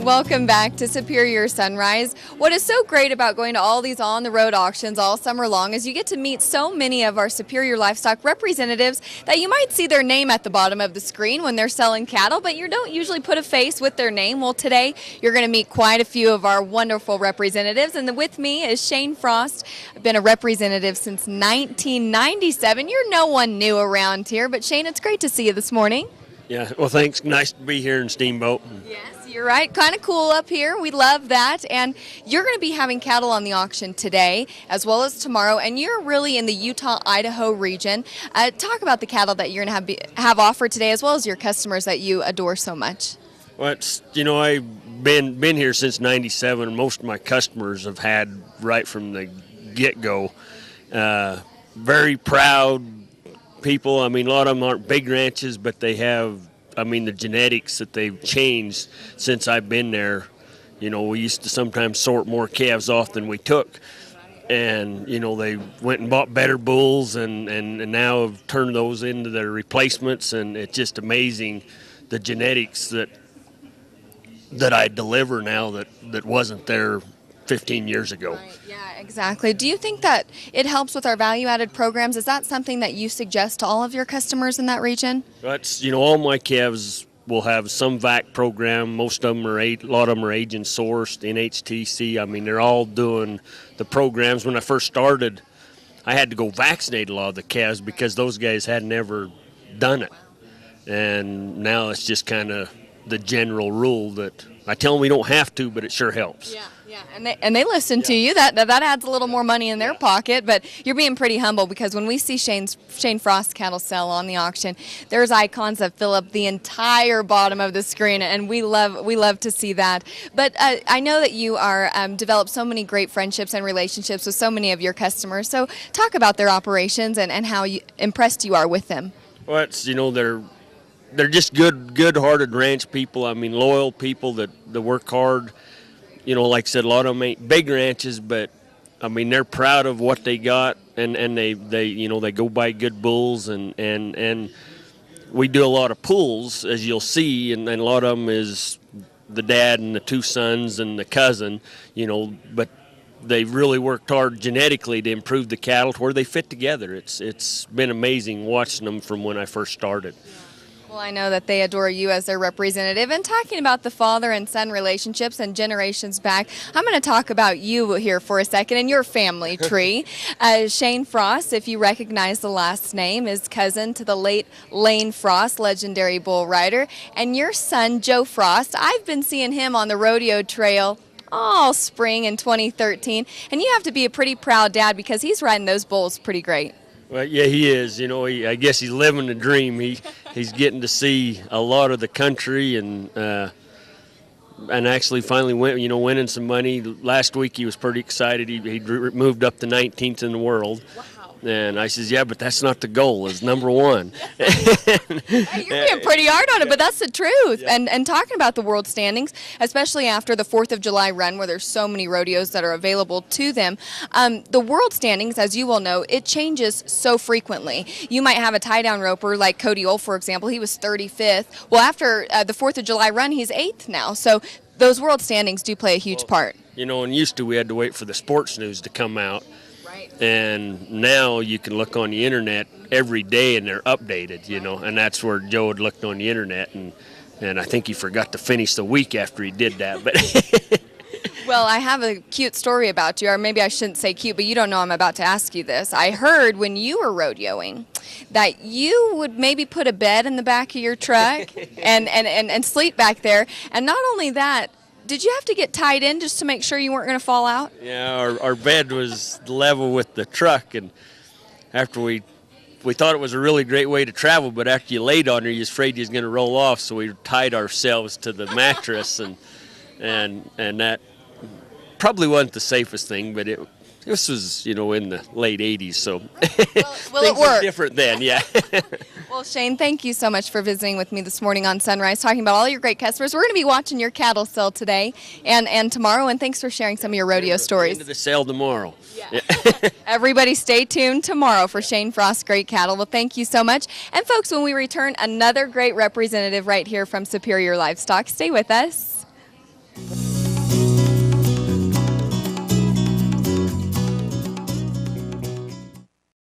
Welcome back to Superior Sunrise. What is so great about going to all these on-the-road auctions all summer long is you get to meet so many of our Superior Livestock representatives that you might see their name at the bottom of the screen when they're selling cattle, but you don't usually put a face with their name. Well, today you're going to meet quite a few of our wonderful representatives, and with me is Shane Frost. I've been a representative since 1997. You're no one new around here, but Shane, it's great to see you this morning. Yeah, well, thanks. Nice to be here in Steamboat. Yes. You're right. Kind of cool up here. We love that. And you're going to be having cattle on the auction today as well as tomorrow. And you're really in the Utah-Idaho region. Talk about the cattle that you're going to have offered today as well as your customers that you adore so much. Well, I've been here since '97. Most of my customers have had right from the get-go. Very proud people. I mean, a lot of them aren't big ranches, but they have the genetics that they've changed since I've been there. We used to sometimes sort more calves off than we took. And, they went and bought better bulls and now have turned those into their replacements. And it's just amazing the genetics that I deliver now that wasn't there 15 years ago. Right. Yeah, exactly. Do you think that it helps with our value-added programs? Is that something that you suggest to all of your customers in that region? That's, all my calves will have some VAC program. Most of them a lot of them are agent sourced, NHTC. They're all doing the programs. When I first started, I had to go vaccinate a lot of the calves because those guys had never done it. And now it's just kind of the general rule that I tell them we don't have to, but it sure helps. Yeah. Yeah, and they listen to you. That adds a little more money in their pocket, but you're being pretty humble because when we see Shane Frost cattle sell on the auction, there's icons that fill up the entire bottom of the screen, and we love to see that. But I know that you are developed so many great friendships and relationships with so many of your customers. So talk about their operations and how impressed you are with them. Well, it's, they're just good-hearted ranch people. Loyal people that work hard. Like I said, a lot of them ain't big ranches, but they're proud of what they got, and they go buy good bulls, and we do a lot of pools, as you'll see, and a lot of them is the dad and the two sons and the cousin, but they've really worked hard genetically to improve the cattle to where they fit together. It's been amazing watching them from when I first started. Well, I know that they adore you as their representative. And talking about the father and son relationships and generations back, I'm going to talk about you here for a second and your family tree. Shane Frost, if you recognize the last name, is cousin to the late Lane Frost, legendary bull rider. And your son, Joe Frost, I've been seeing him on the rodeo trail all spring in 2013. And you have to be a pretty proud dad because he's riding those bulls pretty great. Well, yeah, he is. I guess he's living the dream. He's getting to see a lot of the country and actually finally winning some money. Last week he was pretty excited. He moved up to 19th in the world. Wow. And I says, yeah, but that's not the goal. It's number one. Hey, you're being pretty hard on it, but that's the truth. Yeah. And talking about the world standings, especially after the 4th of July run where there's so many rodeos that are available to them, the world standings, as you will know, it changes so frequently. You might have a tie-down roper like Cody Old, for example. He was 35th. Well, after the 4th of July run, he's 8th now. So those world standings do play a huge part. And used to we had to wait for the sports news to come out. And now you can look on the internet every day and they're updated, and that's where Joe had looked on the internet, and I think he forgot to finish the week after he did that. But Well, I have a cute story about you, or maybe I shouldn't say cute, but you don't know I'm about to ask you this. I heard when you were rodeoing that you would maybe put a bed in the back of your truck and sleep back there, and not only that, did you have to get tied in just to make sure you weren't going to fall out? Yeah, our bed was level with the truck, and after we thought it was a really great way to travel, but after you laid on her, you was afraid you was going to roll off, so we tied ourselves to the mattress, and that probably wasn't the safest thing, but This was, in the late 80s, so Will things it were work? different then, yeah. Well, Shane, thank you so much for visiting with me this morning on Sunrise, talking about all your great customers. We're going to be watching your cattle sale today and tomorrow, and thanks for sharing some of your rodeo stories. Into the sale tomorrow. Yeah. Everybody stay tuned tomorrow for Shane Frost's Great Cattle. Well, thank you so much. And folks, when we return, another great representative right here from Superior Livestock. Stay with us.